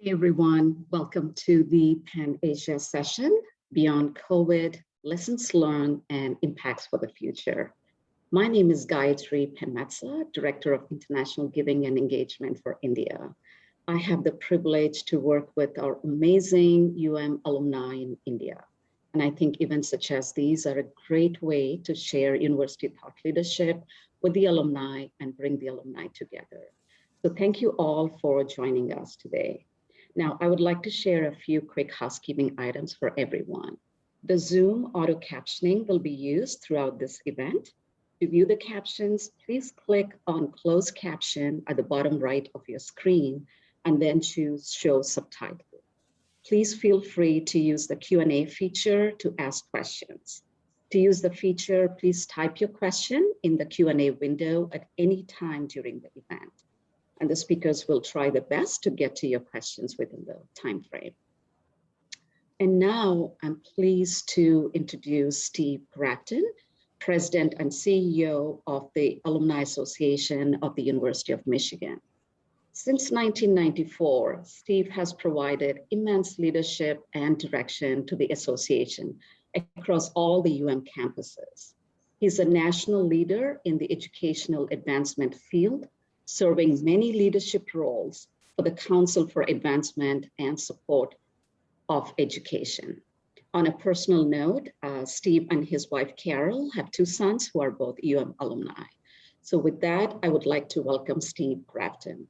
Hey everyone, welcome to the Pan Asia session, Beyond COVID, Lessons Learned and Impacts for the Future. My name is Gayatri Penmatsa, Director of International Giving and Engagement for India. I have the privilege to work with our amazing alumni in India. And I think events such as these are a great way to share university thought leadership with the alumni and bring the alumni together. So thank you all for joining us today. Now, I would like to share a few quick housekeeping items for everyone. The Zoom auto captioning will be used throughout this event. To view the captions, please click on Closed Caption at the bottom right of your screen and then choose Show Subtitle. Please feel free to use the Q&A feature to ask questions. To use the feature, please type your question in the Q&A window at any time during the event. And the speakers will try their best to get to your questions within the time frame. And now I'm pleased to introduce Steve Grafton, President and CEO of the Alumni Association of the University of Michigan. Since 1994, Steve has provided immense leadership and direction to the association across all the campuses. He's a national leader in the educational advancement field, serving many leadership roles for the Council for Advancement and Support of Education. On a personal note, Steve and his wife, Carol, have two sons who are both alumni. So with that, I would like to welcome Steve Grafton.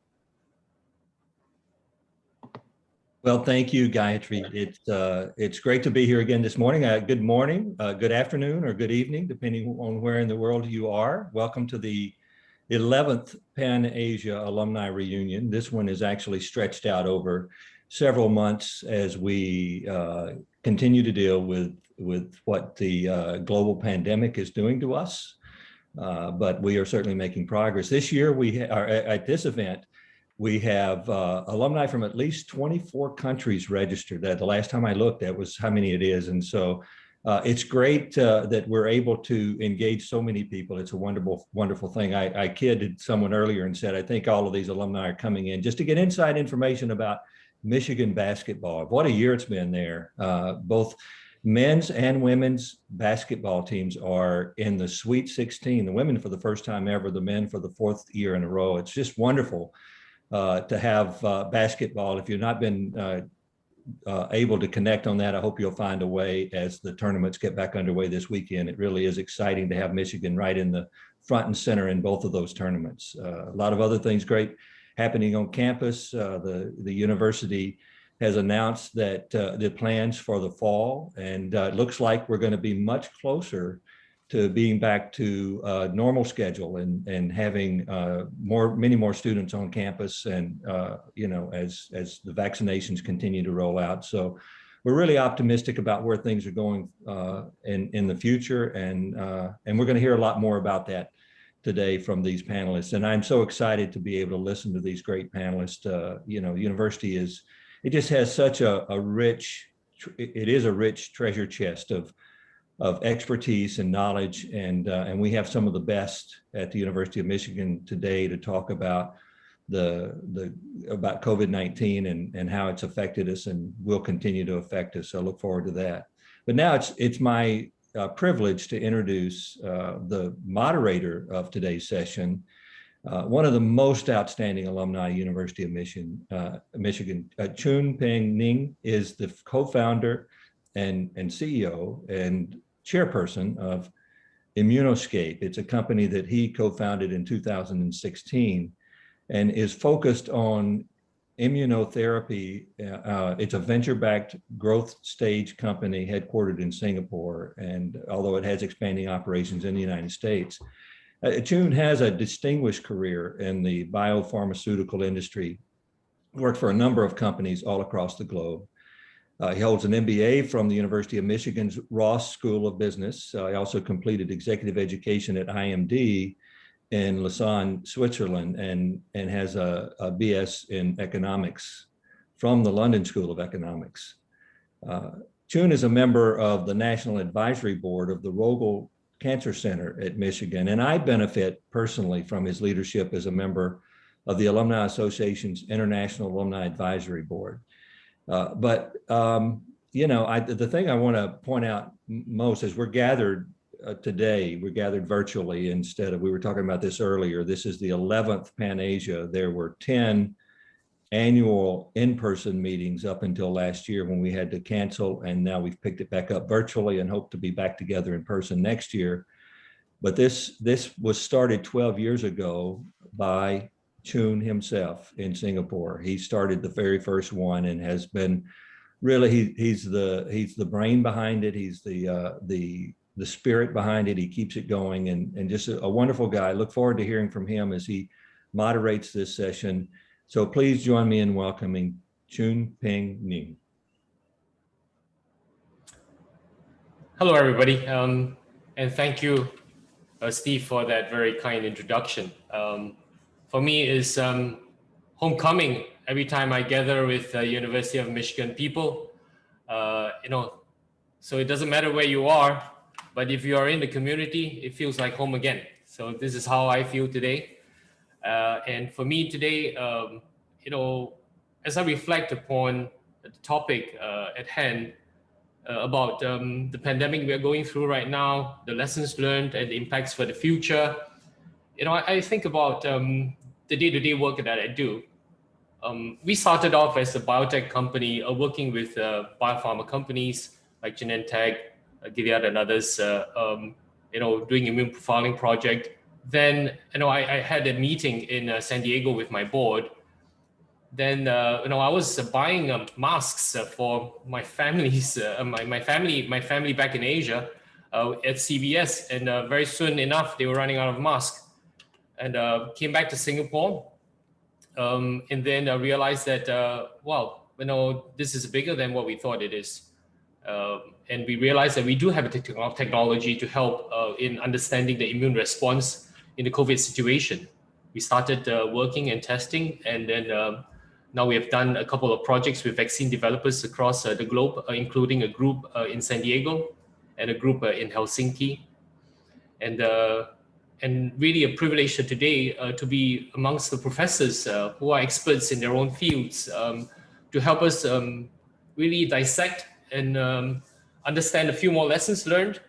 Well, thank you, Gayatri. It's great to be here again this morning. Good morning, good afternoon, or good evening, depending on where in the world you are. Welcome to the 11th Pan Asia Alumni Reunion. This one is actually stretched out over several months as we continue to deal with what the global pandemic is doing to us. But we are certainly making progress. This year, we are at this event, we have alumni from at least 24 countries registered. The last time I looked, that was how many it is. And so it's great that we're able to engage so many people. It's a wonderful, wonderful thing. I kidded someone earlier and said, I think all of these alumni are coming in just to get inside information about Michigan basketball. What a year it's been there. Both men's and women's basketball teams are in the Sweet 16, the women for the first time ever, the men for the fourth year in a row. It's just wonderful to have basketball. If you've not been able to connect on that, I hope you'll find a way as the tournaments get back underway this weekend. It really is exciting to have Michigan right in the front and center in both of those tournaments. A lot of other things great happening on campus. The university has announced that the plans for the fall, and it looks like we're going to be much closer to being back to normal schedule and having many more students on campus, and as the vaccinations continue to roll out. So we're really optimistic about where things are going in the future, and we're going to hear a lot more about that today from these panelists. And I'm so excited to be able to listen to these great panelists. University it just has such a rich treasure chest of expertise and knowledge, and we have some of the best at the University of Michigan today to talk about about COVID-19 and how it's affected us and will continue to affect us. So I look forward to that. But now it's my privilege to introduce the moderator of today's session, one of the most outstanding alumni, University of Michigan. Chun Peng Ning is the co-founder and CEO and chairperson of Immunoscape. It's a company that he co-founded in 2016 and is focused on immunotherapy. It's a venture-backed growth stage company headquartered in Singapore, and although it has expanding operations in the United States. Chun has a distinguished career in the biopharmaceutical industry, worked for a number of companies all across the globe. He holds an MBA from the University of Michigan's Ross School of Business. He also completed executive education at IMD in Lausanne, Switzerland, and has a BS in economics from the London School of Economics. Chun is a member of the National Advisory Board of the Rogel Cancer Center at Michigan, and I benefit personally from his leadership as a member of the Alumni Association's International Alumni Advisory Board. The thing I want to point out most is we're gathered today, we're gathered virtually instead of, we were talking about this earlier, this is the 11th Pan Asia. There were 10 annual in-person meetings up until last year when we had to cancel, and now we've picked it back up virtually and hope to be back together in person next year. But this was started 12 years ago by Chun himself in Singapore. He started the very first one and has been really, he's the brain behind it. He's the spirit behind it. He keeps it going, and just a wonderful guy. I look forward to hearing from him as he moderates this session. So please join me in welcoming Chun Peng Ning. Hello, everybody, and thank you, Steve, for that very kind introduction. For me, it's homecoming every time I gather with University of Michigan people. So it doesn't matter where you are, but if you are in the community, it feels like home again. So this is how I feel today. And for me today, as I reflect upon the topic at hand about the pandemic we are going through right now, the lessons learned and the impacts for the future, I think about the day-to-day work that I do. We started off as a biotech company working with biopharma companies like Genentech, Gilead and others, doing immune profiling project. Then, I had a meeting in San Diego with my board. Then, I was buying masks for my families, my family back in Asia at CVS. And very soon enough, they were running out of masks. And came back to Singapore. And then I realized that, this is bigger than what we thought it is. And we realized that we do have a technology to help in understanding the immune response in the COVID situation. We started working and testing, and then now we have done a couple of projects with vaccine developers across the globe, including a group in San Diego and a group in Helsinki. And really a privilege today to be amongst the professors who are experts in their own fields to help us really dissect and understand a few more lessons learned,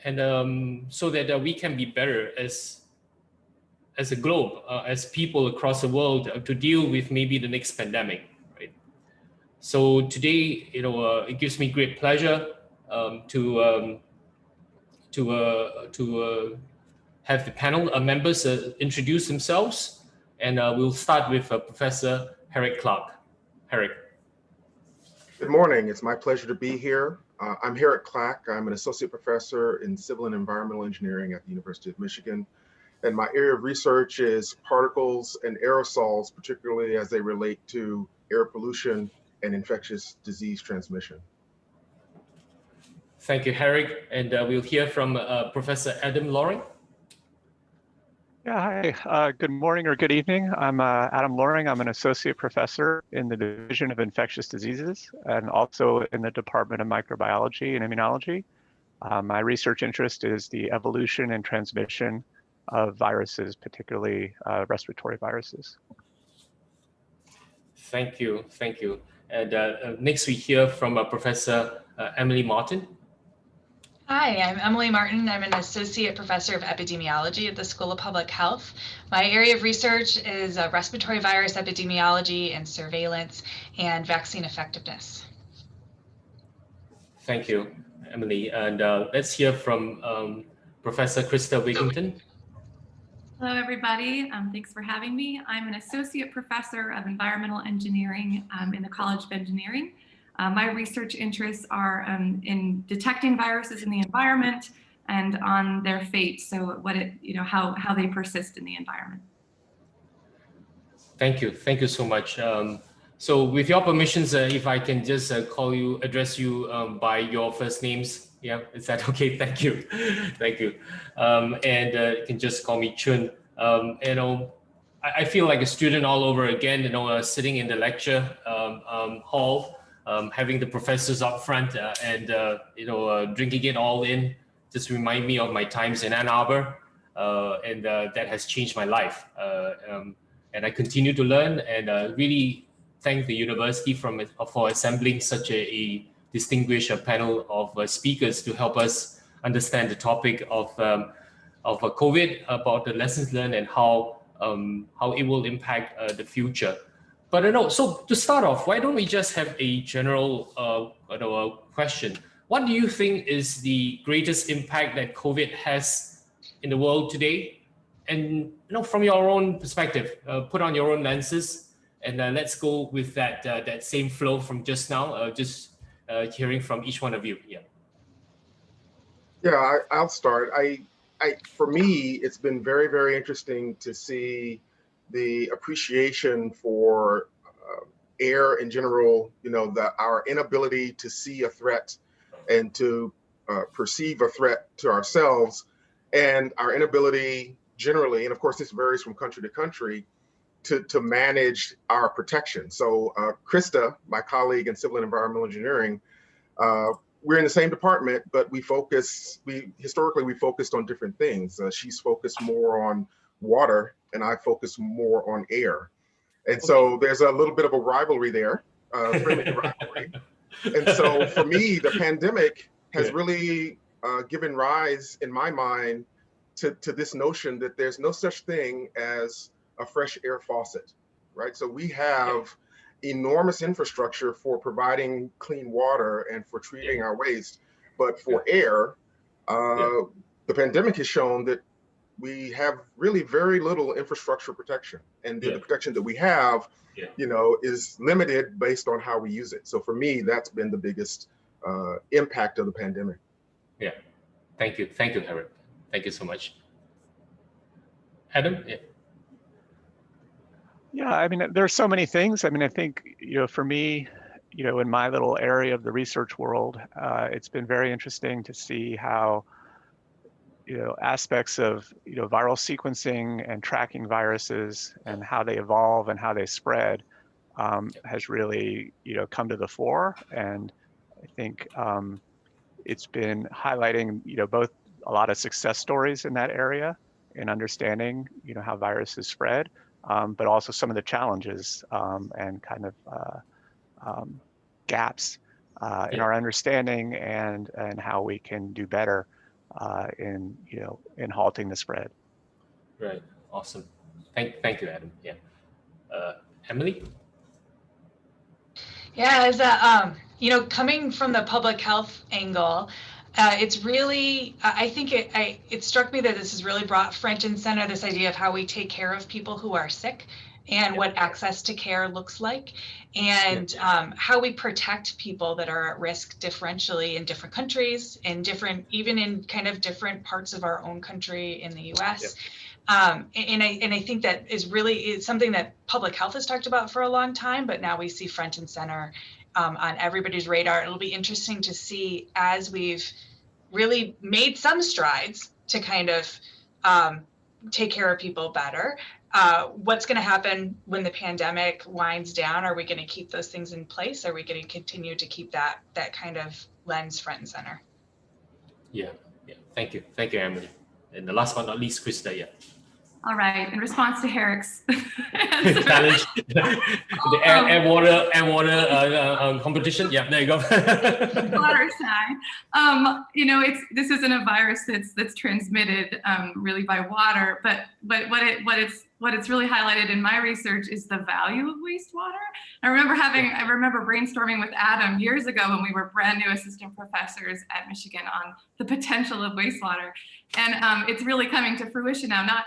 and so that we can be better as a globe, as people across the world to deal with maybe the next pandemic, right? So today, it gives me great pleasure to have the panel members introduce themselves, and we'll start with Professor Herek Clack. Herek. Good morning. It's my pleasure to be here. I'm Herek Clack. I'm an associate professor in civil and environmental engineering at the University of Michigan. And my area of research is particles and aerosols, particularly as they relate to air pollution and infectious disease transmission. Thank you, Herek. And we'll hear from Professor Adam Lauring. Yeah, hi, good morning or good evening. I'm Adam Lauring. I'm an associate professor in the Division of Infectious Diseases and also in the Department of Microbiology and Immunology. My research interest is the evolution and transmission of viruses, particularly respiratory viruses. Thank you. And next we hear from Professor Emily Martin. Hi, I'm Emily Martin. I'm an associate professor of epidemiology at the School of Public Health. My area of research is respiratory virus epidemiology and surveillance and vaccine effectiveness. Thank you, Emily. And let's hear from Professor Krista Wigginton. Hello, everybody. Thanks for having me. I'm an associate professor of environmental engineering in the College of Engineering. My research interests are in detecting viruses in the environment and on their fate. So how they persist in the environment. Thank you so much. So with your permissions, if I can just address you by your first names. Yeah, is that okay? Thank you. And you can just call me Chun. I feel like a student all over again, sitting in the lecture hall, having the professors up front and drinking it all in, just remind me of my times in Ann Arbor, and that has changed my life. and I continue to learn, and really thank the university for assembling such a distinguished panel of speakers to help us understand the topic of COVID, about the lessons learned and how it will impact the future. But so to start off, why don't we just have a general question? What do you think is the greatest impact that COVID has in the world today? And from your own perspective, put on your own lenses, and let's go with that same flow from just now. Hearing from each one of you. Yeah, I'll start. For me, it's been very, very interesting to see the appreciation for air in general. Our inability to see a threat and to perceive a threat to ourselves, and our inability generally, and of course this varies from country to country, to manage our protection. So Krista, my colleague in civil and environmental engineering, we're in the same department, but historically we focused on different things. She's focused more on water, and I focus more on air. And so there's a little bit of a rivalry there, friendly rivalry. And so for me, the pandemic has really given rise, in my mind, to this notion that there's no such thing as a fresh air faucet, right? So we have enormous infrastructure for providing clean water and for treating our waste, but for air, the pandemic has shown that we have really very little infrastructure protection, and the protection that we have, is limited based on how we use it. So for me, that's been the biggest impact of the pandemic. Yeah, thank you, Herek. Thank you so much. Adam? Yeah, I mean, there's so many things. I mean, I think, for me, in my little area of the research world, it's been very interesting to see how, aspects of, viral sequencing and tracking viruses and how they evolve and how they spread has really, come to the fore. And I think it's been highlighting, both a lot of success stories in that area in understanding, how viruses spread, but also some of the challenges and kind of gaps in our understanding and how we can do better in halting the spread. Right. Awesome. Thank you, Adam. Yeah. Emily? Yeah, coming from the public health angle, it's really, I think it struck me that this has really brought front and center this idea of how we take care of people who are sick and what access to care looks like, and how we protect people that are at risk differentially in different countries, and even in kind of different parts of our own country in the US. And I think that is something that public health has talked about for a long time, but now we see front and center on everybody's radar. It'll be interesting to see, as we've really made some strides to kind of take care of people better, what's going to happen when the pandemic winds down. Are we going to keep those things in place? Are we going to continue to keep that kind of lens front and center? Yeah. Thank you, Emily. And the last but not least, Krista. All right. In response to Herek's challenge, the air water competition. Yeah, there you go. Water sign. This isn't a virus that's transmitted really by water, but what it's really highlighted in my research is the value of wastewater. I remember brainstorming with Adam years ago when we were brand new assistant professors at Michigan on the potential of wastewater. And it's really coming to fruition now. Not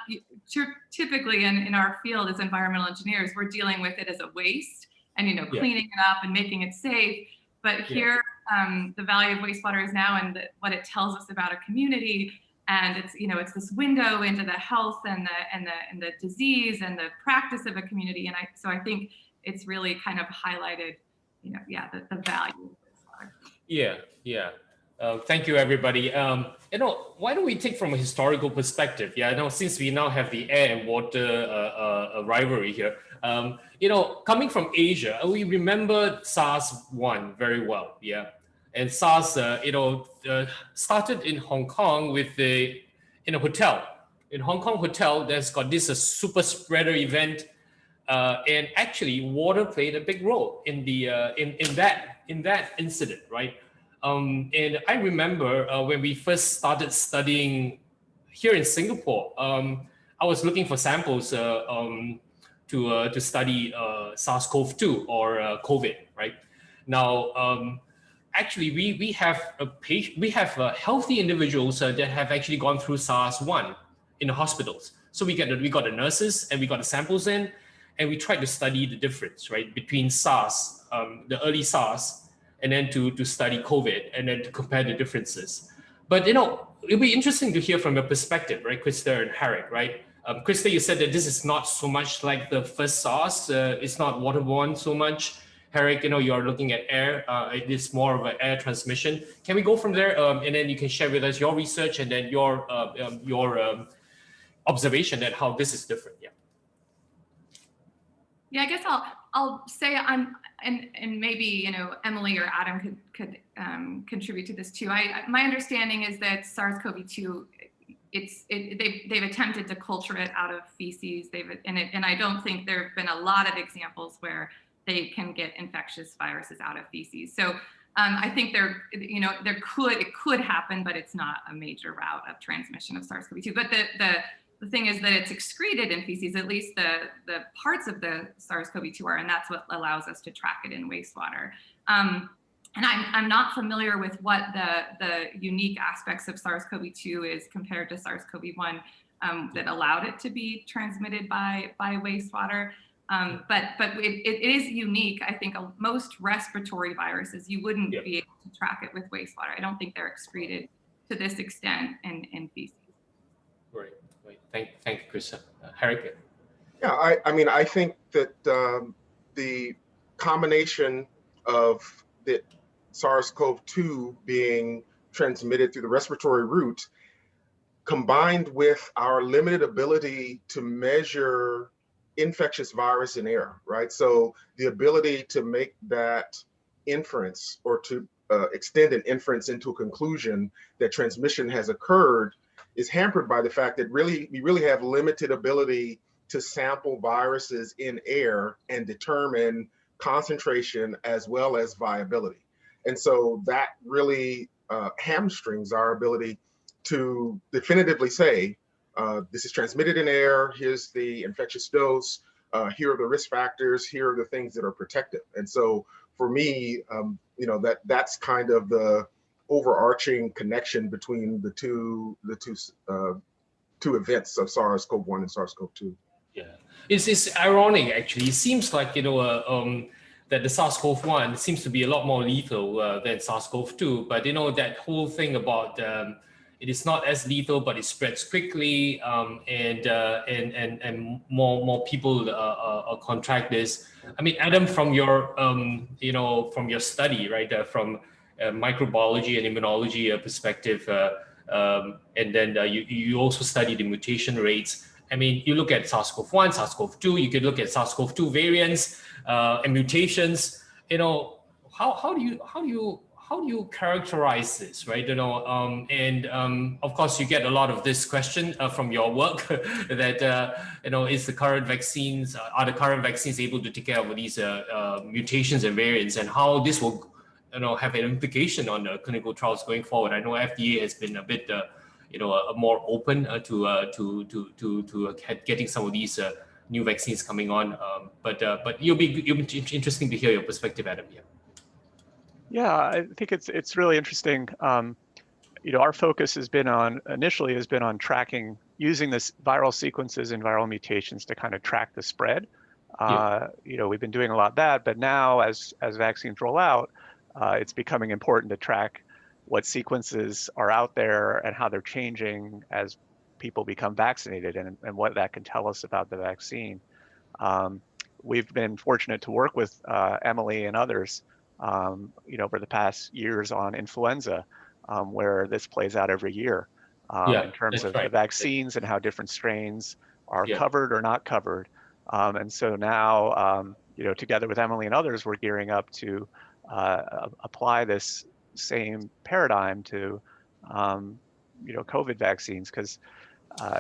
typically in our field as environmental engineers, we're dealing with it as a waste and cleaning it up and making it safe. But here, the value of wastewater is now and what it tells us about a community. And it's this window into the health and the disease and the practice of a community. And so I think it's really kind of highlighted, the value of wastewater. Yeah. Thank you, everybody. Why don't we take from a historical perspective? Since we now have the air and water rivalry here, coming from Asia, we remember SARS-1 very well. Yeah. And SARS, started in Hong Kong in a hotel. In Hong Kong hotel, there's got this super spreader event. And actually, water played a big role in the in that incident, right? And I remember when we first started studying here in Singapore, I was looking for samples to study SARS-CoV-2 or COVID, right? Now, actually, we have healthy individuals that have actually gone through SARS-1 in the hospitals. So we got the nurses and we got the samples in, and we tried to study the difference, right, between SARS, the early SARS, and then to study COVID, and then to compare the differences. But it'll be interesting to hear from your perspective, right, Krista and Herek, right? Krista, you said that this is not so much like the first SARS. It's not waterborne so much. Herek, you're looking at air. It is more of an air transmission. Can we go from there, and then you can share with us your research and then your observation at how this is different? Yeah. Yeah, I guess I'll say and maybe Emily or Adam could contribute to this too. My understanding is that SARS-CoV-2, they've attempted to culture it out of feces. And I don't think there have been a lot of examples where they can get infectious viruses out of feces. So I think it could happen, but it's not a major route of transmission of SARS-CoV-2. But the thing is that it's excreted in feces, at least the parts of the SARS-CoV-2 are, and that's what allows us to track it in wastewater. And I'm not familiar with what the unique aspects of SARS-CoV-2 is compared to SARS-CoV-1 that allowed it to be transmitted by wastewater. But it is unique. I think most respiratory viruses, you wouldn't be able to track it with wastewater. I don't think they're excreted to this extent in feces. Right. Thank you, Krista. Herek. Yeah, I think that the combination of the SARS-CoV-2 being transmitted through the respiratory route, combined with our limited ability to measure infectious virus in air, right? So the ability to make that inference or to extend an inference into a conclusion that transmission has occurred is hampered by the fact that we really have limited ability to sample viruses in air and determine concentration as well as viability. And so that really hamstrings our ability to definitively say, this is transmitted in air, here's the infectious dose, here are the risk factors, here are the things that are protective. And so for me, that's kind of the overarching connection between the two events of SARS-CoV-1 and SARS-CoV-2. Yeah, it's ironic actually. It seems like that the SARS-CoV-1 seems to be a lot more lethal than SARS-CoV-2, but that whole thing about it is not as lethal, but it spreads quickly, and more people contract this. I mean, Adam, from your from your study, right, from microbiology and immunology perspective, and then you also study the mutation rates. I mean, you look at SARS-CoV-1, SARS-CoV-2. You could look at SARS-CoV-2 variants and mutations. How do you characterize this, right? Of course, you get a lot of this question from your work that is the current vaccines, are the current vaccines able to take care of these mutations and variants, and how this will have an implication on the clinical trials going forward. I know FDA has been a bit more open to getting some of these new vaccines coming on, but you'll be interesting to hear your perspective, Adam. Yeah, I think it's really interesting. Our focus initially has been on tracking, using this viral sequences and viral mutations to kind of track the spread. We've been doing a lot of that, but now as vaccines roll out, it's becoming important to track what sequences are out there and how they're changing as people become vaccinated, and what that can tell us about the vaccine. We've been fortunate to work with Emily and others over the past years on influenza, where this plays out every year in terms of the vaccines and how different strains are covered or not covered. And so now, together with Emily and others, we're gearing up to apply this same paradigm to, COVID vaccines, because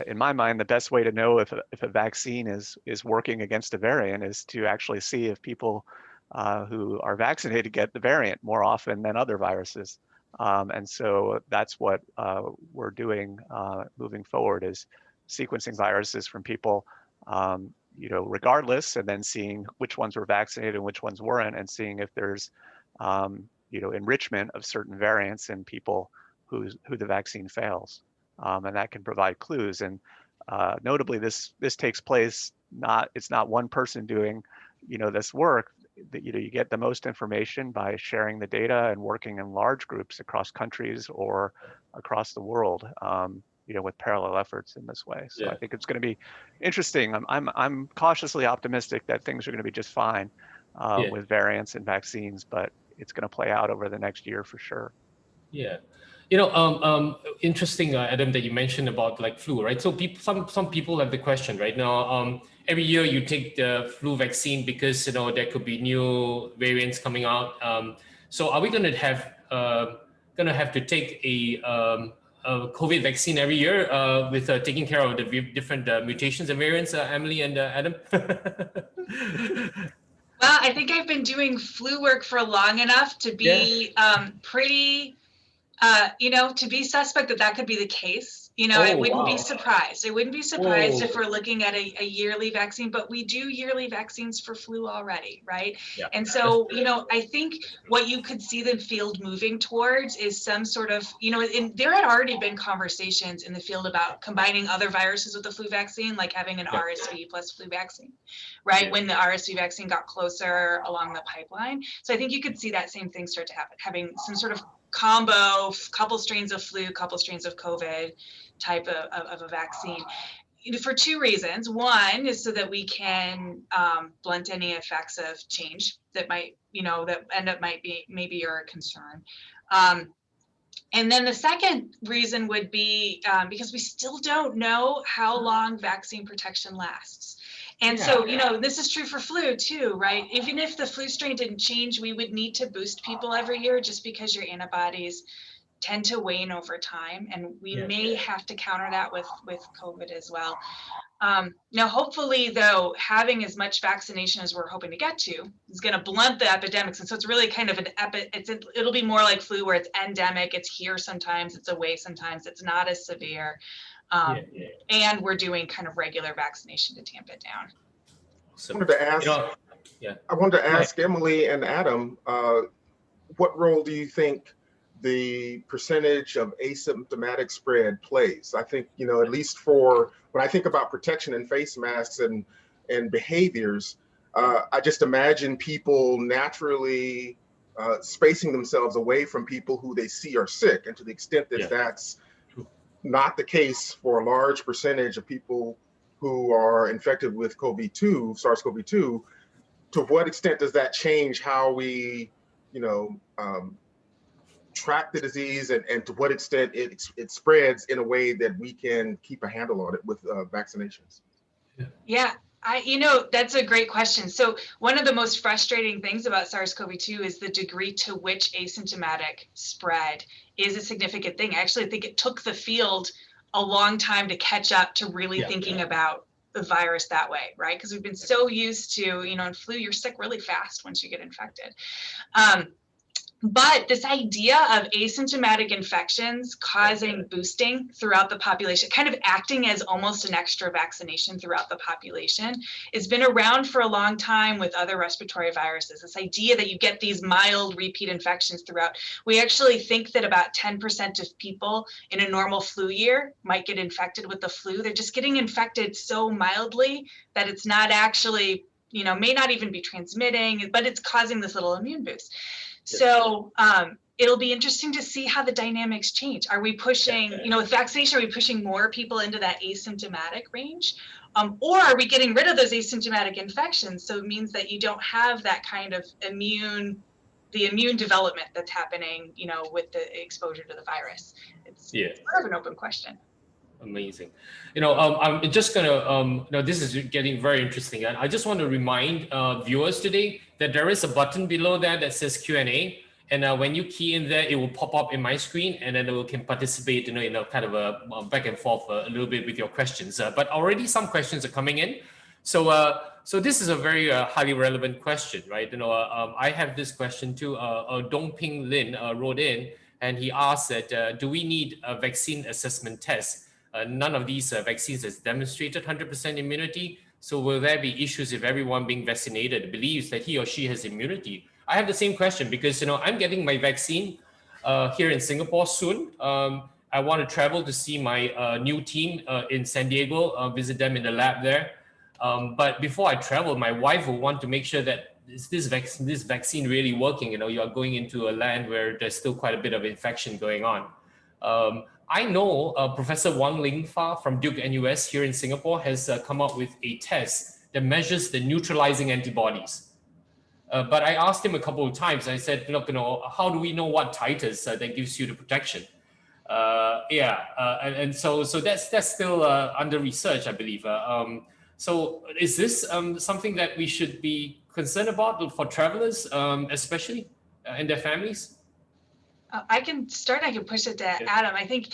in my mind, the best way to know if a vaccine is working against a variant is to actually see if people who are vaccinated get the variant more often than other viruses. And so that's what we're doing moving forward, is sequencing viruses from people, regardless, and then seeing which ones were vaccinated and which ones weren't, and seeing if there's, enrichment of certain variants in people who the vaccine fails. And that can provide clues. And notably, this takes place, it's not one person doing, this work. That you get the most information by sharing the data and working in large groups across countries or across the world, with parallel efforts in this way. So I think it's going to be interesting. I'm cautiously optimistic that things are going to be just fine with variants and vaccines, but it's going to play out over the next year for sure. Yeah. Interesting, Adam, that you mentioned about like flu, right? So some people have the question right now, every year you take the flu vaccine because, there could be new variants coming out. So are we going to have to take a COVID vaccine every year with taking care of the different mutations and variants, Emily and Adam? Well, I think I've been doing flu work for long enough to be pretty, to be suspect that could be the case. I wouldn't be surprised. I wouldn't be surprised if we're looking at a yearly vaccine, but we do yearly vaccines for flu already, right? Yeah. And so, I think what you could see the field moving towards is some sort of, there had already been conversations in the field about combining other viruses with the flu vaccine, like having an RSV plus flu vaccine, right? Yeah. When the RSV vaccine got closer along the pipeline. So I think you could see that same thing start to happen, having some sort of combo, couple strains of flu, couple strains of COVID type of a vaccine, for two reasons. One is so that we can blunt any effects of change that might, that end up maybe your concern. And then the second reason would be because we still don't know how long vaccine protection lasts. And so, this is true for flu too, right? Even if the flu strain didn't change, we would need to boost people every year just because your antibodies tend to wane over time. And we may have to counter that with COVID as well. Now, hopefully, though, having as much vaccination as we're hoping to get to is going to blunt the epidemics. And so it's really kind of it'll be more like flu where it's endemic. It's here sometimes, it's away sometimes, it's not as severe. And we're doing kind of regular vaccination to tamp it down. I wanted to ask Emily and Adam, what role do you think the percentage of asymptomatic spread plays? I think, at least for when I think about protection and face masks and behaviors, I just imagine people naturally spacing themselves away from people who they see are sick. And to the extent that that's not the case for a large percentage of people who are infected with SARS-CoV-2, to what extent does that change how we, track the disease, and to what extent it spreads in a way that we can keep a handle on it with vaccinations? Yeah. That's a great question. So one of the most frustrating things about SARS-CoV-2 is the degree to which asymptomatic spread is a significant thing. I actually think it took the field a long time to catch up to really thinking about the virus that way, right? Because we've been so used to, in flu, you're sick really fast once you get infected. But this idea of asymptomatic infections causing boosting throughout the population, kind of acting as almost an extra vaccination throughout the population, has been around for a long time with other respiratory viruses. This idea that you get these mild repeat infections throughout. We actually think that about 10% of people in a normal flu year might get infected with the flu. They're just getting infected so mildly that it's not actually, may not even be transmitting, but it's causing this little immune boost. So it'll be interesting to see how the dynamics change. Are we pushing, with vaccination, are we pushing more people into that asymptomatic range? Or are we getting rid of those asymptomatic infections? So it means that you don't have that kind of immune development that's happening, with the exposure to the virus. It's sort of an open question. Amazing. I'm just gonna, this is getting very interesting. And I just want to remind viewers today that there is a button below that says Q&A. And when you key in there, it will pop up in my screen, and then it can participate, in a kind of a back and forth a little bit with your questions. But already some questions are coming in. So this is a very highly relevant question, right? I have this question too. Dong Ping Lin wrote in, and he asked that, do we need a vaccine assessment test? None of these vaccines has demonstrated 100% immunity. So will there be issues if everyone being vaccinated believes that he or she has immunity? I have the same question because, I'm getting my vaccine here in Singapore soon. I want to travel to see my new team in San Diego, visit them in the lab there. But before I travel, my wife will want to make sure that is this vaccine really working? You are going into a land where there's still quite a bit of infection going on. I know Professor Wang Lingfa from Duke NUS here in Singapore has come up with a test that measures the neutralizing antibodies. But I asked him a couple of times. I said, look, how do we know what titers that gives you the protection? So that's still under research, I believe. So is this something that we should be concerned about for travelers, especially and their families? I can start. I can push it to Adam. I think,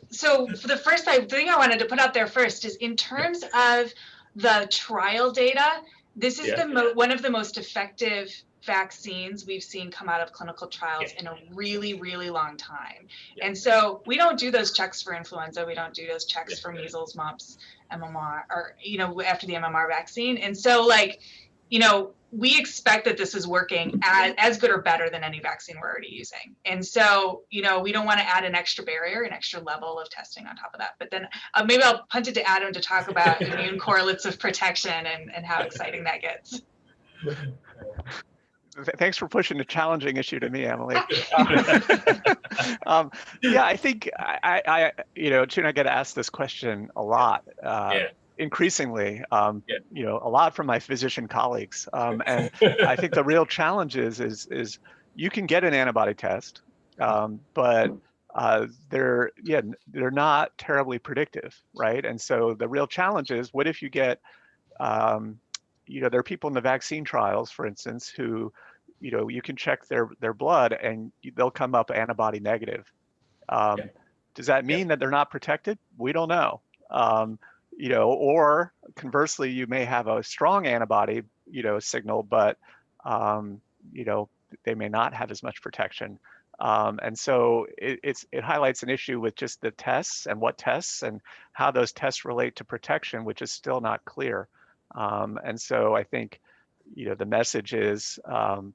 so for the first thing I wanted to put out there first is in terms of the trial data, this is one of the most effective vaccines we've seen come out of clinical trials in a really, really long time. And so we don't do those checks for influenza. We don't do those checks for measles, mumps, MMR, or, after the MMR vaccine. And so we expect that this is working as good or better than any vaccine we're already using. And so, we don't want to add an extra barrier, an extra level of testing on top of that. But then maybe I'll punt it to Adam to talk about immune correlates of protection and how exciting that gets. Thanks for pushing a challenging issue to me, Emily. I think Chun, I get asked this question a lot. Increasingly, a lot from my physician colleagues. And I think the real challenge is you can get an antibody test, but they're not terribly predictive, right? And so the real challenge is, what if you get, there are people in the vaccine trials, for instance, who, you can check their blood and they'll come up antibody negative. Does that mean that they're not protected? We don't know. Or conversely, you may have a strong antibody, signal, but, they may not have as much protection. And so it highlights an issue with just the tests and what tests and how those tests relate to protection, which is still not clear. And so I think, the message is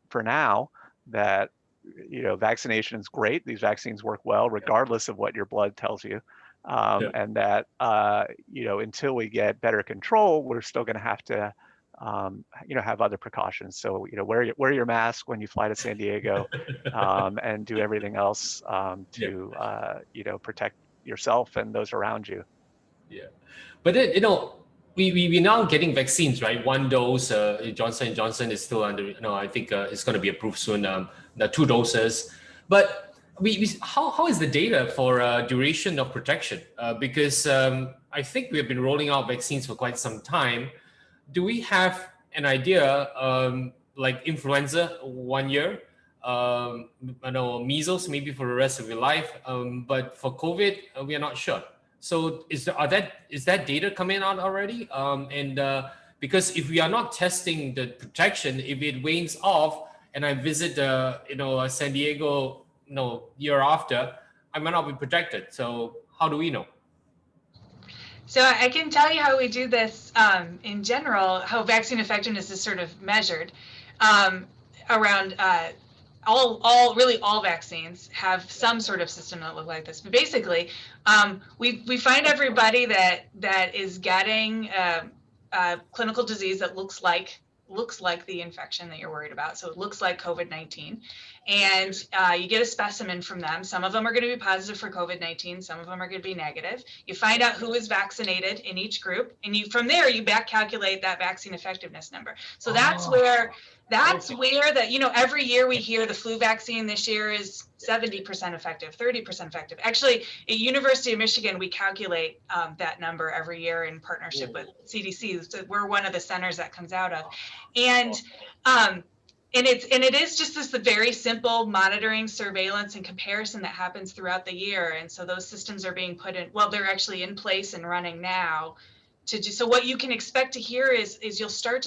for now that, vaccination is great. These vaccines work well, regardless of what your blood tells you. And that, until we get better control, we're still going to have to, have other precautions. So, wear your mask when you fly to San Diego, and do everything else to, protect yourself and those around you. Yeah, but then, we're now getting vaccines, right? One dose, Johnson & Johnson is still under, I think it's going to be approved soon, the 2 doses. But how is the data for duration of protection? Because I think we have been rolling out vaccines for quite some time. Do we have an idea, like influenza, 1 year, measles maybe for the rest of your life, but for COVID, we are not sure. So is that data coming out already? Because if we are not testing the protection, if it wanes off and I visit San Diego year after, I might not be protected. So how do we know? So I can tell you how we do this in general, how vaccine effectiveness is sort of measured around all vaccines have some sort of system that look like this. But basically, we find everybody that is getting clinical disease that looks like the infection that you're worried about. So it looks like COVID-19, and you get a specimen from them. Some of them are going to be positive for COVID-19. Some of them are going to be negative. You find out who is vaccinated in each group, and from there you back calculate that vaccine effectiveness number. So that's where every year we hear the flu vaccine this year is 70% effective, 30% effective. Actually, at University of Michigan, we calculate that number every year in partnership with CDC. So we're one of the centers that comes out of. And And it is just this very simple monitoring, surveillance, and comparison that happens throughout the year. And so those systems are being put in, well, they're actually in place and running now to do. So what you can expect to hear is you'll start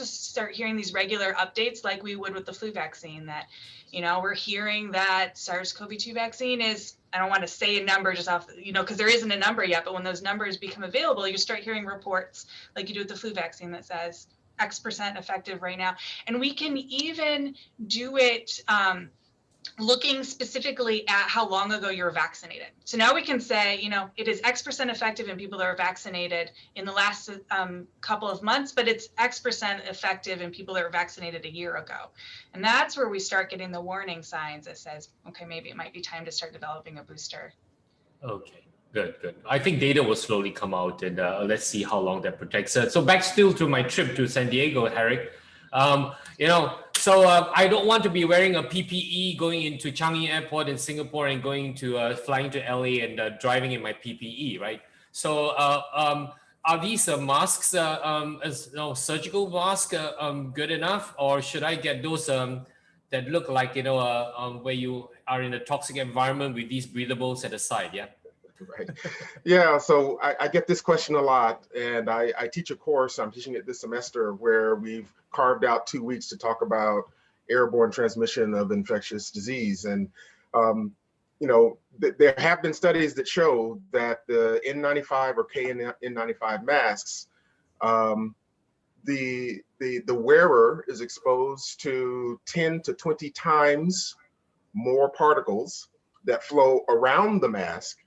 hearing these regular updates like we would with the flu vaccine, that, we're hearing that SARS-CoV-2 vaccine is, I don't want to say a number just off, because there isn't a number yet, but when those numbers become available, you start hearing reports like you do with the flu vaccine that says X% effective right now. And we can even do it looking specifically at how long ago you were vaccinated. So now we can say, it is X% effective in people that are vaccinated in the last couple of months, but it's X% effective in people that were vaccinated a year ago. And that's where we start getting the warning signs that says, okay, maybe it might be time to start developing a booster. Okay. Good. I think data will slowly come out, and let's see how long that protects. So back still to my trip to San Diego, Herek. So I don't want to be wearing a PPE going into Changi Airport in Singapore and going to flying to LA and driving in my PPE, right? So are these masks, surgical masks, good enough, or should I get those that look like where you are in a toxic environment with these breathables at the side? Yeah. Right. Yeah, so I get this question a lot, and I teach a course, I'm teaching it this semester, where we've carved out 2 weeks to talk about airborne transmission of infectious disease. And, there have been studies that show that the N95 or KN95 masks, the wearer is exposed to 10 to 20 times more particles that flow around the mask,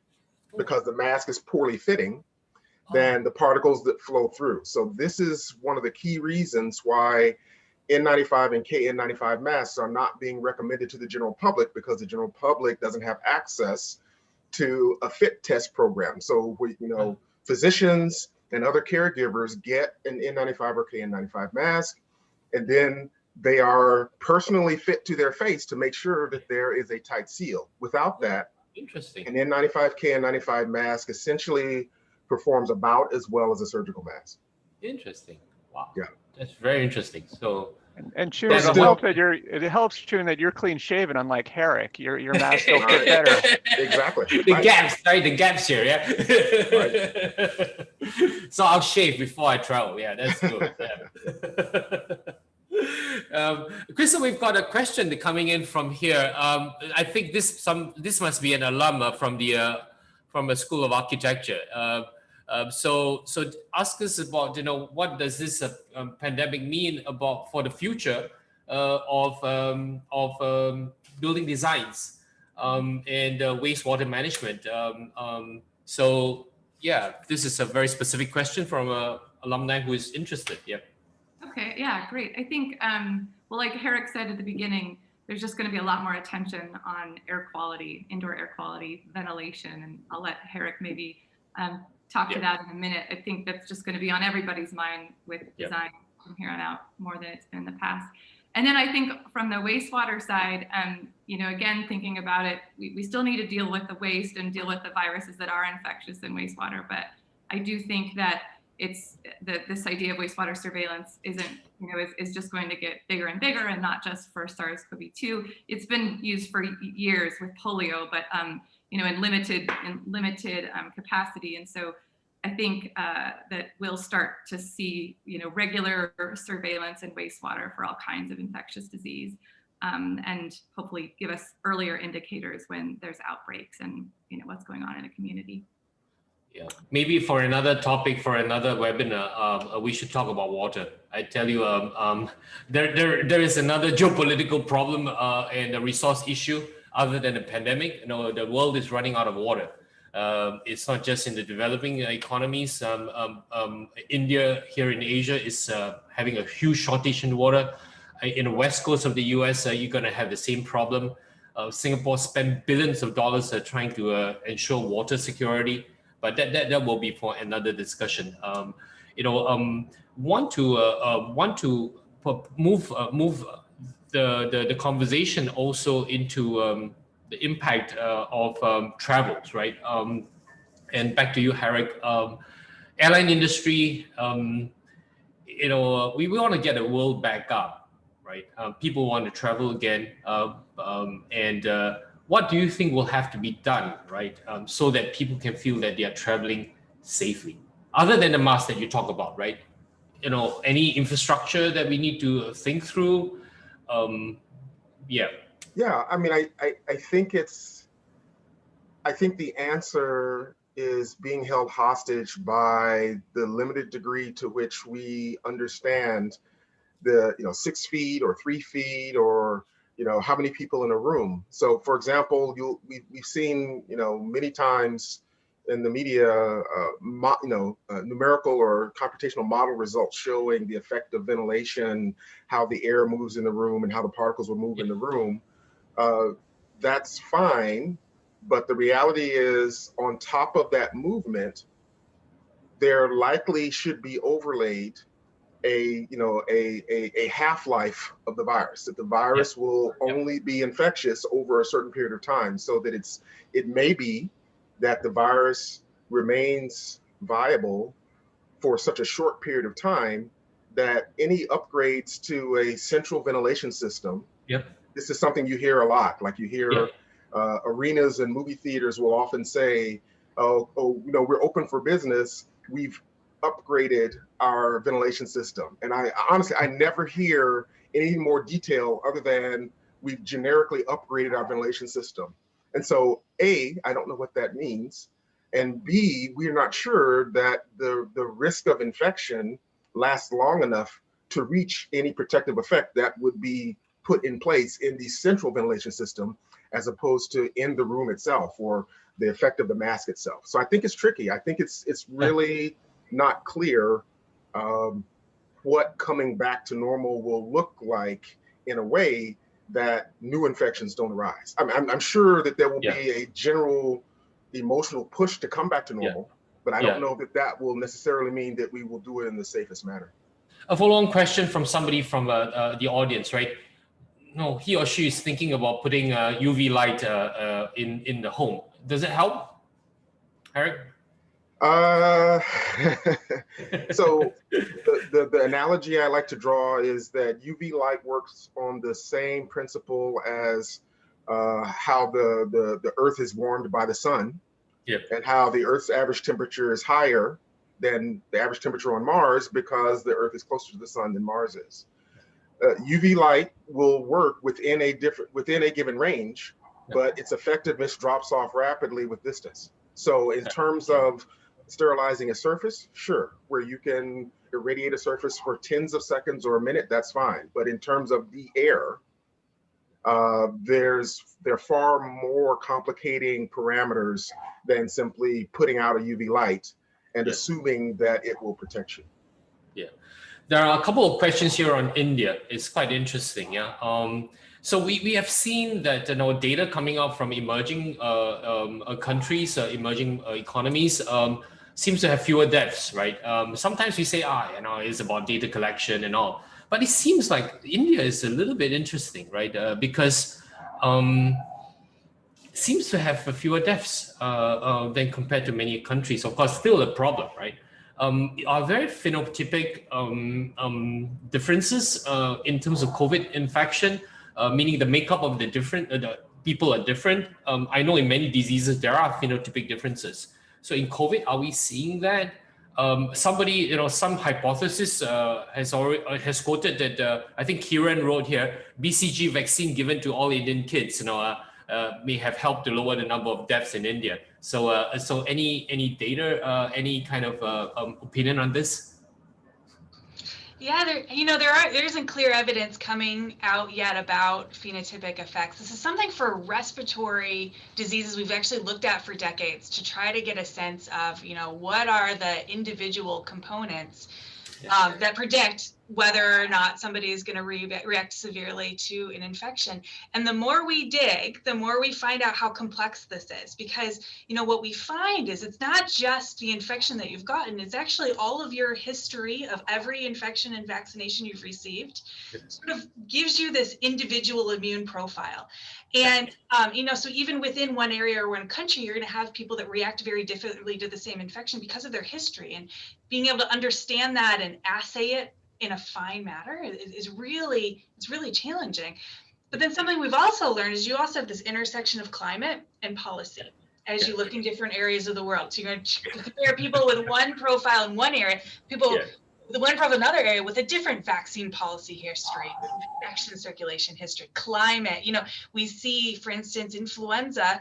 because the mask is poorly fitting, than the particles that flow through. So this is one of the key reasons why N95 and KN95 masks are not being recommended to the general public, because the general public doesn't have access to a fit test program. So physicians and other caregivers get an N95 or KN95 mask, and then they are personally fit to their face to make sure that there is a tight seal. Without that, Interesting. an N95, KN95 mask essentially performs about as well as a surgical mask. Interesting. Wow. Yeah. That's very interesting. So, and Chun, it helps, Chun, that you're clean shaven, unlike Herek. Your mask will fit better. Exactly. The gaps, right? The gaps here, yeah. Right. So I'll shave before I travel. Yeah, that's good. Yeah. Krista, we've got a question coming in from here. I think this must be an alum from a School of Architecture. So ask us about what does this pandemic mean for the future of building designs and wastewater management. So yeah, this is a very specific question from an alumni who is interested. Yeah. Okay, yeah, great. I think, well, like Herek said at the beginning, there's just going to be a lot more attention on air quality, indoor air quality, ventilation, and I'll let Herek maybe talk to that in a minute. I think that's just going to be on everybody's mind with design from here on out more than it's been in the past. And then I think from the wastewater side, again, thinking about it, we still need to deal with the waste and deal with the viruses that are infectious in wastewater. But I do think that it's this idea of wastewater surveillance is just going to get bigger and bigger, and not just for SARS-CoV-2. It's been used for years with polio, but in limited capacity. And so I think that we'll start to see regular surveillance in wastewater for all kinds of infectious disease, and hopefully give us earlier indicators when there's outbreaks and what's going on in a community. Yeah, maybe for another topic, for another webinar, we should talk about water. I tell you, there is another geopolitical problem and a resource issue other than the pandemic. The world is running out of water. It's not just in the developing economies. India here in Asia is having a huge shortage in water. In the west coast of the US, you're going to have the same problem. Singapore spent billions of dollars trying to ensure water security. But that will be for another discussion. Want to move the conversation also into the impact of travels, right? And back to you, Herek. Airline industry, we want to get the world back up, right? People want to travel again, and what do you think will have to be done, right, so that people can feel that they are traveling safely, other than the mask that you talk about, right? You know, any infrastructure that we need to think through. Yeah. Yeah, I mean, I think I think the answer is being held hostage by the limited degree to which we understand the 6 feet or 3 feet or how many people in a room. So for example, we've seen many times in the media numerical or computational model results showing the effect of ventilation, how the air moves in the room and how the particles will move in the room. That's fine, but the reality is on top of that movement, there likely should be overlaid a half-life of the virus, that the virus will only be infectious over a certain period of time, so that it may be that the virus remains viable for such a short period of time that any upgrades to a central ventilation system, this is something you hear a lot, like you hear arenas and movie theaters will often say, oh, we're open for business, we've upgraded our ventilation system. And I honestly never hear any more detail other than we've generically upgraded our ventilation system. And so A, I don't know what that means. And B, we're not sure that the risk of infection lasts long enough to reach any protective effect that would be put in place in the central ventilation system, as opposed to in the room itself or the effect of the mask itself. So I think it's tricky. I think it's really not clear what coming back to normal will look like in a way that new infections don't arise. I'm sure that there will be a general emotional push to come back to normal, but I don't know that will necessarily mean that we will do it in the safest manner. A follow-on question from somebody from the audience, right? No, he or she is thinking about putting UV light in the home. Does it help, Herek? So the analogy I like to draw is that UV light works on the same principle as how the Earth is warmed by the sun, and how the Earth's average temperature is higher than the average temperature on Mars because the Earth is closer to the sun than Mars is. UV light will work within a given range, but its effectiveness drops off rapidly with distance. So in terms of sterilizing a surface, sure, where you can irradiate a surface for tens of seconds or a minute, that's fine. But in terms of the air, there are far more complicating parameters than simply putting out a UV light and assuming that it will protect you. Yeah. There are a couple of questions here on India. It's quite interesting. So we have seen that data coming out from emerging countries, emerging economies, seems to have fewer deaths, right? Sometimes we say, it's about data collection and all, but it seems like India is a little bit interesting, right? Because it seems to have fewer deaths than compared to many countries. Of course, still a problem, right? Are there phenotypic differences in terms of COVID infection, meaning the makeup of the different people are different? I know in many diseases there are phenotypic differences. So in COVID, are we seeing that? Somebody, some hypothesis has quoted that I think Kiran wrote here, BCG vaccine given to all Indian kids, may have helped to lower the number of deaths in India. So, any data, any kind of opinion on this? Yeah, there isn't clear evidence coming out yet about phenotypic effects. This is something for respiratory diseases we've actually looked at for decades to try to get a sense of, what are the individual components that predict whether or not somebody is going to react severely to an infection. And the more we dig, the more we find out how complex this is, because what we find is it's not just the infection that you've gotten, it's actually all of your history of every infection and vaccination you've received sort of gives you this individual immune profile. And so even within one area or one country, you're going to have people that react very differently to the same infection because of their history, and being able to understand that and assay it in a fine manner is really, it's really challenging. But then something we've also learned is you also have this intersection of climate and policy as you look in different areas of the world. So you're going to compare people with one profile in one area, people with one profile in another area with a different vaccine policy history, infection circulation history, climate. You know, we see, for instance, influenza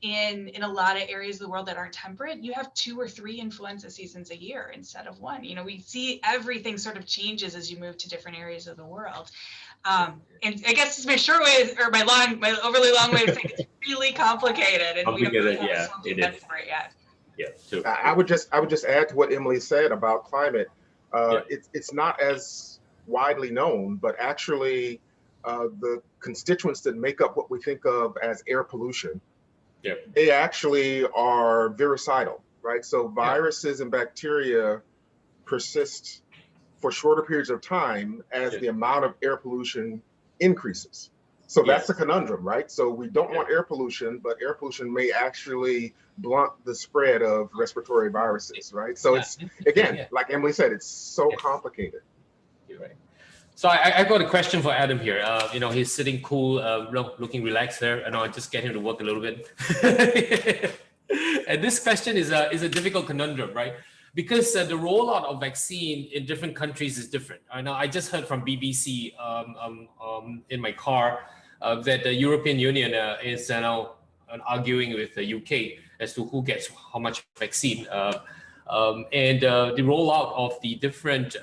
in a lot of areas of the world that aren't temperate. You have 2 or 3 influenza seasons a year instead of 1. You know, we see everything sort of changes as you move to different areas of the world. And I guess it's my short way, or my overly long way of saying it's really complicated, and we don't really have something done for it yet. Yeah, true. I would just add to what Emily said about climate. It's not as widely known, but actually the constituents that make up what we think of as air pollution, they actually are virucidal, right? So viruses and bacteria persist for shorter periods of time as the amount of air pollution increases. So that's the conundrum, right? So we don't want air pollution, but air pollution may actually blunt the spread of respiratory viruses, right? So it's, again, like Emily said, it's so complicated. You're right. So I got a question for Adam here. You know, he's sitting cool, looking relaxed there, and I'll just get him to work a little bit. And this question is a difficult conundrum, right? Because the rollout of vaccine in different countries is different. I know I just heard from BBC in my car that the European Union is now arguing with the UK as to who gets how much vaccine. And the rollout of the different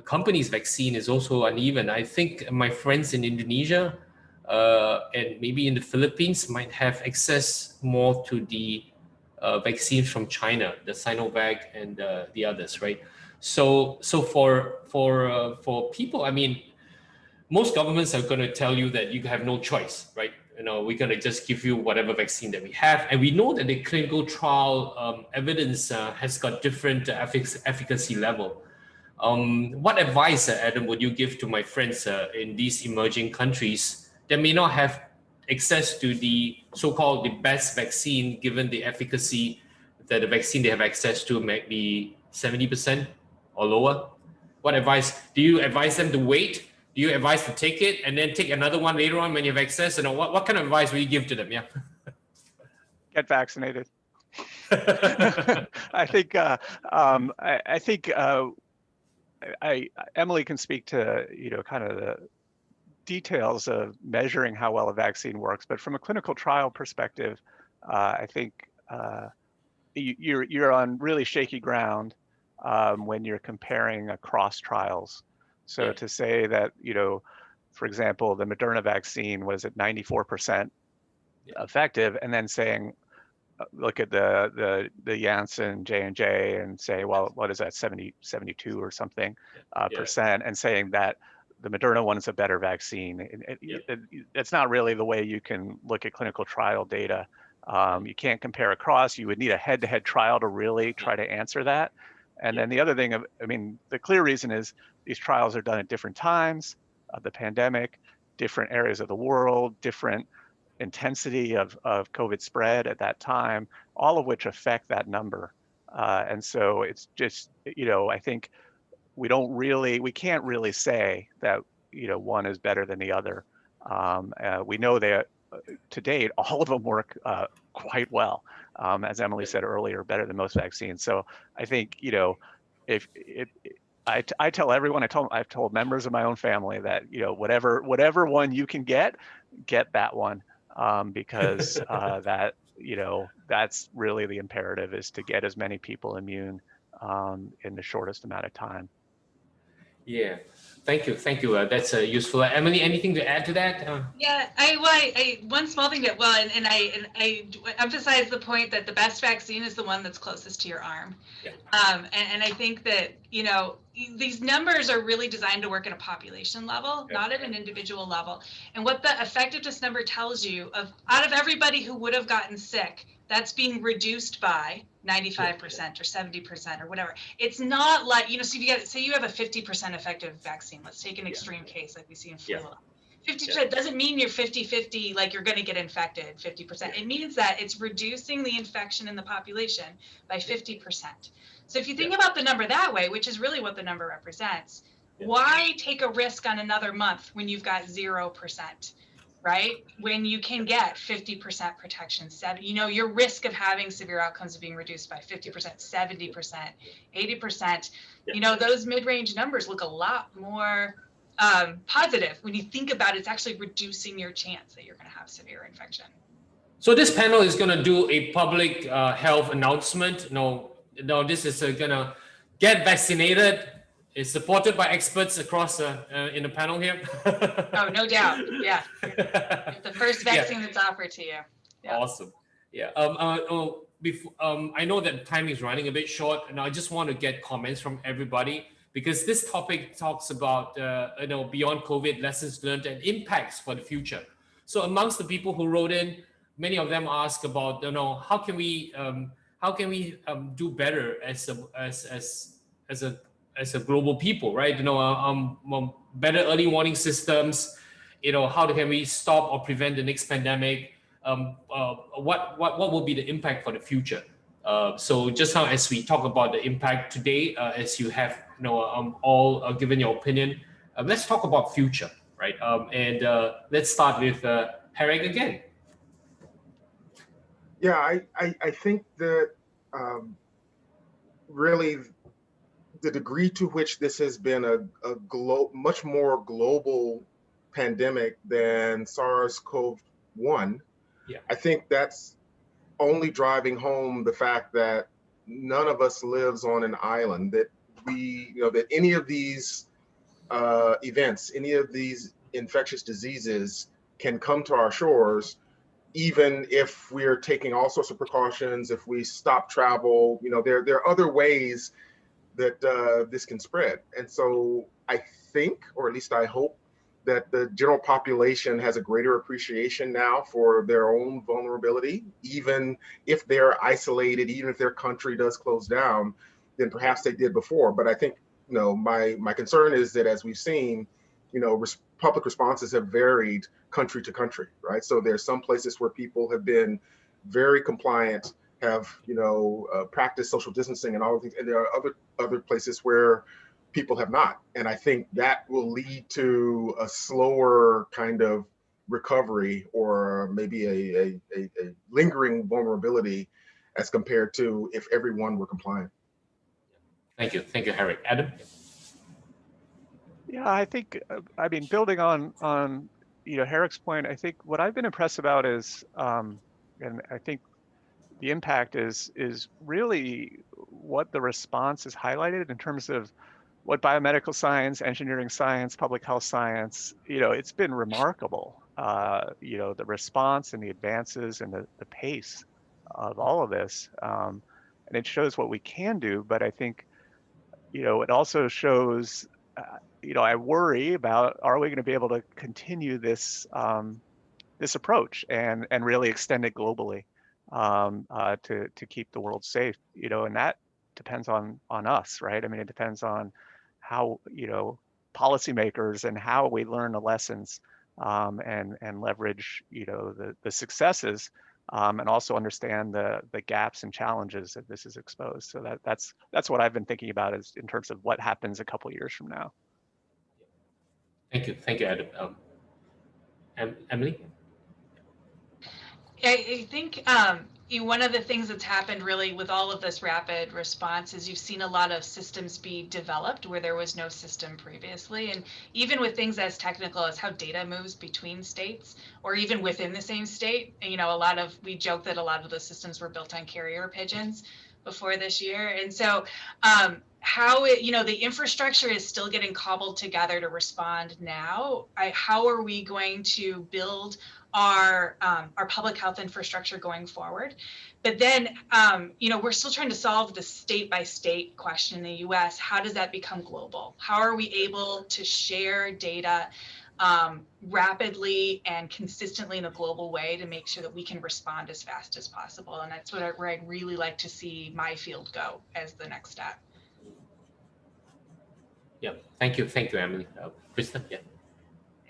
companies' vaccine is also uneven. I think my friends in Indonesia and maybe in the Philippines might have access more to the vaccines from China, the Sinovac and the others, right? So for people, I mean, most governments are going to tell you that you have no choice, right? You know, we're going to just give you whatever vaccine that we have, and we know that the clinical trial evidence has got different efficacy level. What advice, Adam, would you give to my friends in these emerging countries that may not have access to the so-called the best vaccine, given the efficacy that the vaccine they have access to might be 70% or lower? What advice? Do you advise them to wait? Do you advise to take it and then take another one later on when you have access? And what kind of advice will you give to them? Yeah. Get vaccinated. I think Emily can speak to, you know, kind of the details of measuring how well a vaccine works, but from a clinical trial perspective, I think you're on really shaky ground when you're comparing across trials. So to say that, you know, for example, the Moderna vaccine was at 94% effective, and then saying, look at the Janssen J&J and say, well, what is that, 72 or something percent, and saying that the Moderna one is a better vaccine. It's not really the way you can look at clinical trial data. You can't compare across. You would need a head-to-head trial to really try to answer that. And then the other thing, I mean, the clear reason is these trials are done at different times of the pandemic, different areas of the world, different intensity of COVID spread at that time, all of which affect that number. And so it's just, you know, I think we can't really say that, you know, one is better than the other. We know that to date, all of them work quite well, as Emily said earlier, better than most vaccines. So I think, you know, I tell everyone, I've told members of my own family that, you know, whatever one you can get that one, because that, you know, that's really the imperative, is to get as many people immune in the shortest amount of time. Yeah, thank you. That's useful. Emily, anything to add to that? Yeah, I one small thing that, well, and I emphasize the point that the best vaccine is the one that's closest to your arm. Yeah. And I think that, you know, these numbers are really designed to work at a population level, not at an individual level. And what the effectiveness number tells you, of out of everybody who would have gotten sick, that's being reduced by 95% or 70% or whatever. It's not like, you know, so say you have a 50% effective vaccine. Let's take an extreme case like we see in flu. 50% doesn't mean you're 50-50, like you're going to get infected 50%. It means that it's reducing the infection in the population by 50%. So if you think about the number that way, which is really what the number represents, why take a risk on another month when you've got 0%, right? When you can get 50% protection, your risk of having severe outcomes is being reduced by 50%, 70%, 80%. Those mid-range numbers look a lot more positive when you think about it. It's actually reducing your chance that you're going to have severe infection. So this panel is going to do a public health announcement. No, this is going to get vaccinated. It's supported by experts across in the panel here. Oh, no doubt. Yeah. It's the first vaccine that's offered to you. Yeah. Awesome. Yeah. I know that time is running a bit short, and I just want to get comments from everybody because this topic talks about beyond COVID, lessons learned and impacts for the future. So amongst the people who wrote in, many of them ask about how can we do better as a global people, right? Better early warning systems. How can we stop or prevent the next pandemic? What will be the impact for the future? So just now, as we talk about the impact today, as you have all given your opinion, let's talk about future, right? And let's start with Herek again. Yeah, I think that really the degree to which this has been a much more global pandemic than SARS-CoV-1, I think that's only driving home the fact that none of us lives on an island, that that any of these events, any of these infectious diseases can come to our shores, even if we're taking all sorts of precautions, if we stop travel. There are other ways that this can spread. And so I think, or at least I hope, that the general population has a greater appreciation now for their own vulnerability, even if they're isolated, even if their country does close down, than perhaps they did before. But I think, my concern is that, as we've seen, public responses have varied country to country, right? So there's some places where people have been very compliant, have practiced social distancing and all of these, and there are other places where people have not. And I think that will lead to a slower kind of recovery, or maybe a lingering vulnerability as compared to if everyone were compliant. Thank you, Herek. Adam? Yeah, I think, building on Herek's point, I think what I've been impressed about is, and I think the impact is really what the response is highlighted in terms of what biomedical science, engineering science, public health science, it's been remarkable. The response and the advances and the pace of all of this. And it shows what we can do, but I think, it also shows, I worry about, are we going to be able to continue this this approach and really extend it globally to keep the world safe, and that depends on us, right? It depends on how, policymakers and how we learn the lessons and leverage, the successes and also understand the gaps and challenges that this is exposed. So that's what I've been thinking about, is in terms of what happens a couple of years from now. Thank you, Adam. Emily? I think one of the things that's happened really with all of this rapid response is you've seen a lot of systems be developed where there was no system previously. And even with things as technical as how data moves between states or even within the same state, we joke that a lot of the systems were built on carrier pigeons before this year. And so how the infrastructure is still getting cobbled together to respond now. How are we going to build our public health infrastructure going forward? But then, we're still trying to solve the state by state question in the US. How does that become global? How are we able to share data rapidly and consistently in a global way to make sure that we can respond as fast as possible? And that's where I'd really like to see my field go as the next step. Yeah, thank you, Emily. Krista, yeah.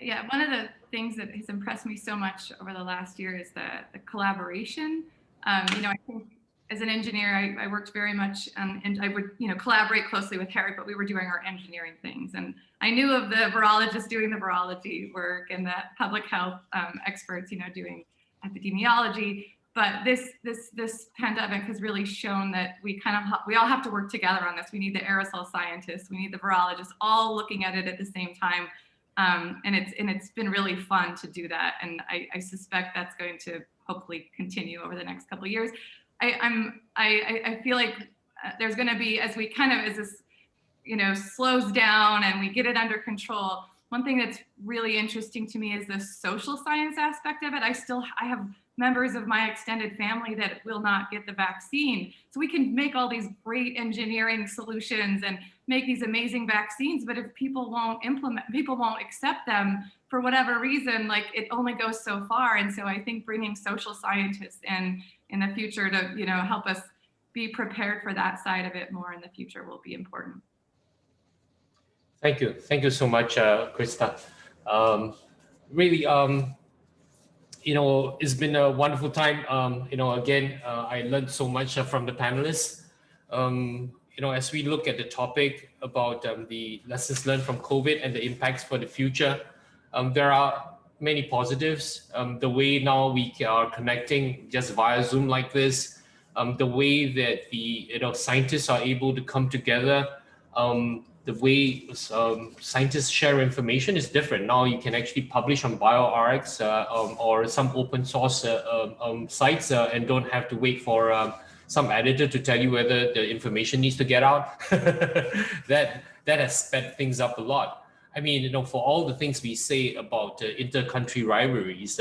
Yeah, one of the things that has impressed me so much over the last year is the collaboration. I think as an engineer, I worked very much, and I would, collaborate closely with Herek, but we were doing our engineering things. And I knew of the virologists doing the virology work and the public health experts, doing epidemiology. But this pandemic has really shown that we all have to work together on this. We need the aerosol scientists, we need the virologists, all looking at it at the same time. And it's been really fun to do that. And I suspect that's going to hopefully continue over the next couple of years. I feel like there's going to be, as this, slows down and we get it under control. One thing that's really interesting to me is the social science aspect of it. I have members of my extended family that will not get the vaccine. So we can make all these great engineering solutions and make these amazing vaccines, but if people won't accept them for whatever reason, like it only goes so far. And so I think bringing social scientists in the future to, help us be prepared for that side of it more in the future will be important. Thank you. Thank you so much, Krista. Really, it's been a wonderful time. Again, I learned so much from the panelists. As we look at the topic about the lessons learned from COVID and the impacts for the future, there are many positives. The way now we are connecting just via Zoom like this, the way that the scientists are able to come together, the way scientists share information is different. Now you can actually publish on BioRx or some open source sites and don't have to wait for some editor to tell you whether the information needs to get out. that has sped things up a lot. I mean, for all the things we say about inter-country rivalries,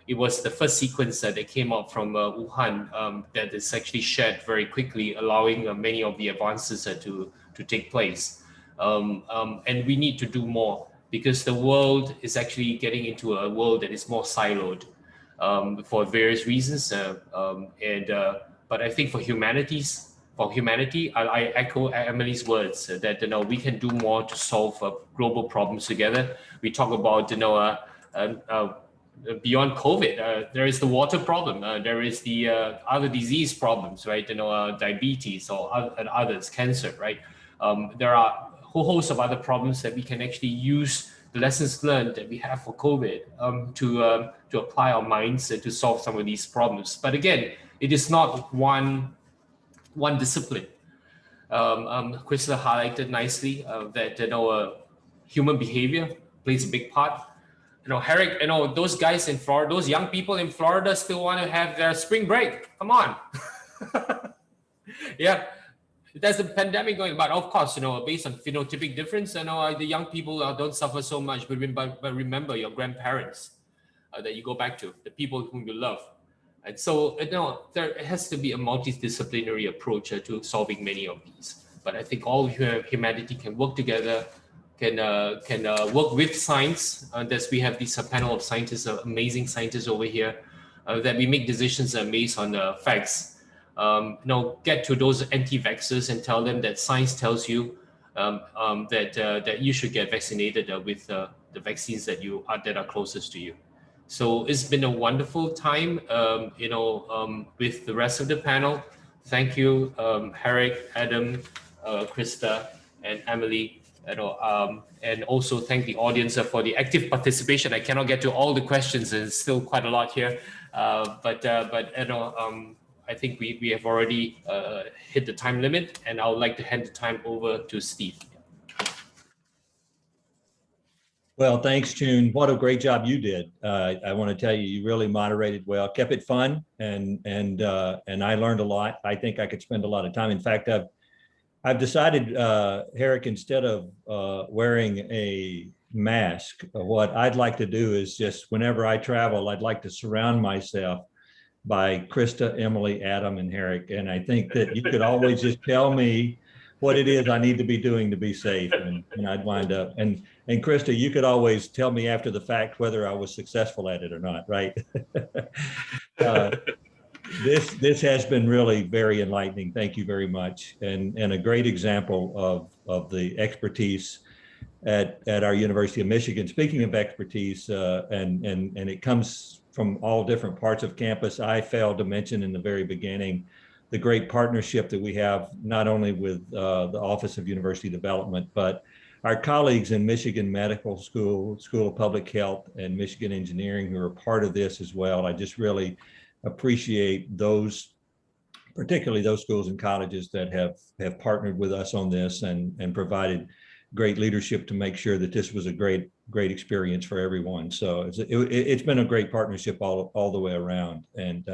it was the first sequence that came out from Wuhan that is actually shared very quickly, allowing many of the advances to take place. And we need to do more because the world is actually getting into a world that is more siloed for various reasons. But I think for humanity, I echo Emily's words that we can do more to solve global problems together. We talk about beyond COVID, there is the water problem. There is the other disease problems, right? Diabetes or others, cancer, right? There are a whole host of other problems that we can actually use the lessons learned that we have for COVID to apply our minds to solve some of these problems. But again, it is not one discipline. Krista highlighted nicely that human behavior plays a big part. Herek, those guys in Florida, those young people in Florida still want to have their spring break. Come on. Yeah, there's a pandemic going, but of course, based on phenotypic difference, the young people don't suffer so much, but remember your grandparents that you go back to, the people whom you love. And so, there has to be a multidisciplinary approach to solving many of these. But I think all humanity can work together, can work with science. We have this panel of scientists, amazing scientists over here, that we make decisions based on facts. Get to those anti-vaxxers and tell them that science tells you that you should get vaccinated with the vaccines that are closest to you. So it's been a wonderful time, with the rest of the panel. Thank you, Herek, Adam, Krista, and Emily. And also thank the audience for the active participation. I cannot get to all the questions. There's still quite a lot here, but I think we have already hit the time limit, and I would like to hand the time over to Steve. Well, thanks, Chun. What a great job you did. I want to tell you, you really moderated well, kept it fun, and I learned a lot. I think I could spend a lot of time. In fact, I've decided, Herek, instead of wearing a mask, what I'd like to do is just whenever I travel, I'd like to surround myself by Krista, Emily, Adam, and Herek. And I think that you could always just tell me what it is I need to be doing to be safe, and I'd wind up. And Krista, you could always tell me after the fact whether I was successful at it or not, right? This has been really very enlightening. Thank you very much, and a great example of the expertise at our University of Michigan. Speaking of expertise, and it comes from all different parts of campus. I failed to mention in the very beginning the great partnership that we have, not only with the Office of University Development, but our colleagues in Michigan Medical School, School of Public Health, and Michigan Engineering who are part of this as well. I just really appreciate those, particularly those schools and colleges that have partnered with us on this and provided great leadership to make sure that this was a great experience for everyone. So it's been a great partnership all the way around. And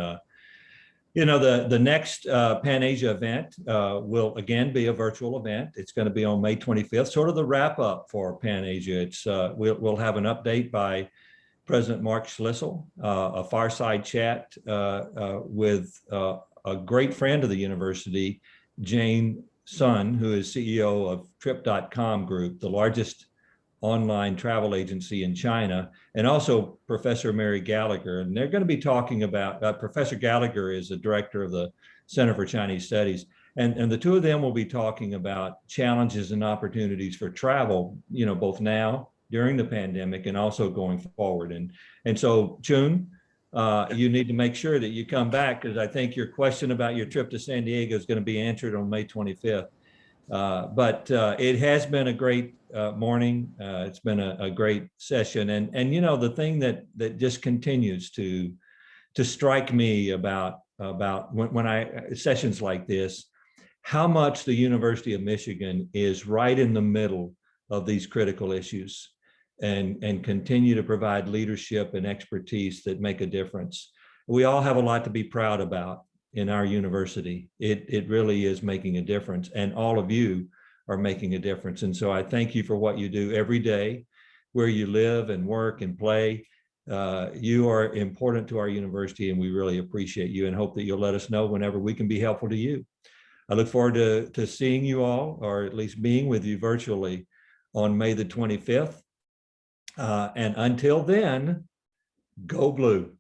you know, the next Pan-Asia event will again be a virtual event. It's going to be on May 25th, sort of the wrap up for Pan-Asia. It's we'll have an update by President Mark Schlissel, a fireside chat with a great friend of the university, Jane Sun, who is CEO of Trip.com Group, the largest online travel agency in China, and also Professor Mary Gallagher. And they're going to be talking about, Professor Gallagher is the director of the Center for Chinese Studies. And the two of them will be talking about challenges and opportunities for travel, you know, both now during the pandemic and also going forward. And so, Chun, you need to make sure that you come back, because I think your question about your trip to San Diego is going to be answered on May 25th. But it has been a great morning. It's been a great session. And you know, the thing that just continues to strike me about when sessions like this, how much the University of Michigan is right in the middle of these critical issues and continue to provide leadership and expertise that make a difference. We all have a lot to be proud about in our university. It really is making a difference, and all of you are making a difference. And so I thank you for what you do every day, where you live and work and play. You are important to our university, and we really appreciate you and hope that you'll let us know whenever we can be helpful to you. I look forward to seeing you all, or at least being with you virtually on May the 25th. And until then, go blue.